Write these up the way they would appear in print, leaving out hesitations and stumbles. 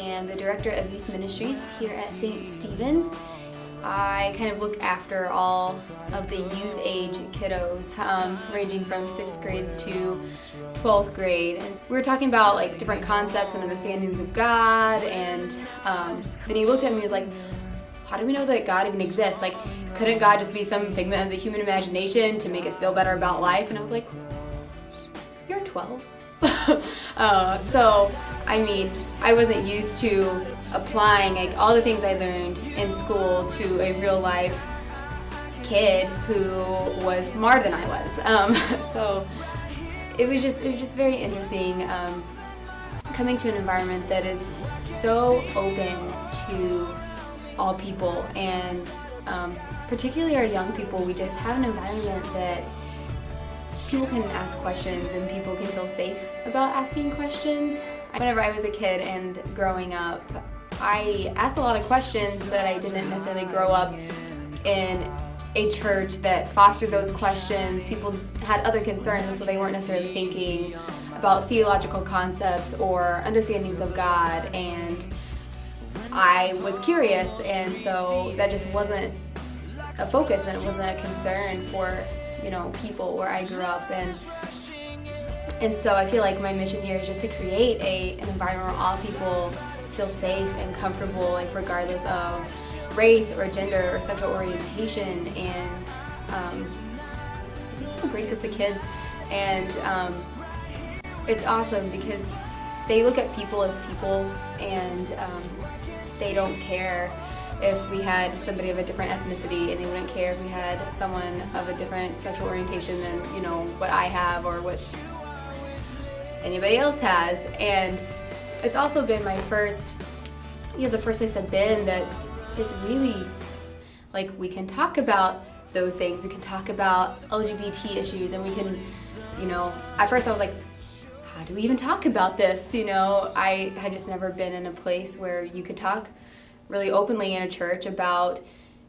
am the Director of Youth Ministries here at St. Stephen's. I kind of look after all of the youth age kiddos, ranging from 6th grade to 12th grade. And we were talking about like different concepts and understandings of God, and then he looked at me and was like, how do we know that God even exists? Like, couldn't God just be some figment of the human imagination to make us feel better about life? And I was like, you're 12. So, I mean, I wasn't used to applying like all the things I learned in school to a real life kid who was smarter than I was. So it was just very interesting coming to an environment that is so open to all people, and particularly our young people. We just have an environment that people can ask questions and people can feel safe about asking questions. Whenever I was a kid and growing up, I asked a lot of questions, but I didn't necessarily grow up in a church that fostered those questions. People had other concerns, and so they weren't necessarily thinking about theological concepts or understandings of God, and I was curious, and so that just wasn't a focus, and it wasn't a concern for, you know, people where I grew up. And so I feel like my mission here is just to create an environment where all people feel safe and comfortable, like regardless of race or gender or sexual orientation, and just a great group of kids. And it's awesome because they look at people as people, and they don't care if we had somebody of a different ethnicity, and they wouldn't care if we had someone of a different sexual orientation than, you know, what I have or what anybody else has. And it's also been my first, the first place I've been that is really, like, we can talk about those things. We can talk about LGBT issues, and we can, you know, at first I was like, how do we even talk about this? You know, I had just never been in a place where you could talk really openly in a church about,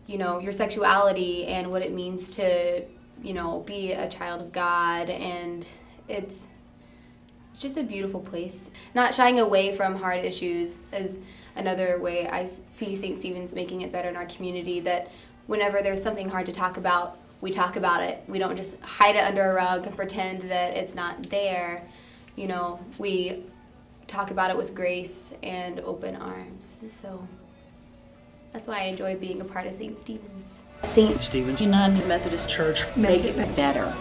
you know, your sexuality and what it means to, you know, be a child of God. And it's just a beautiful place. Not shying away from hard issues is another way I see St. Stephen's making it better in our community, that whenever there's something hard to talk about, we talk about it. We don't just hide it under a rug and pretend that it's not there. You know, we talk about it with grace and open arms. And so that's why I enjoy being a part of St. Stephen's. St. Stephen's United Methodist Church, make it better.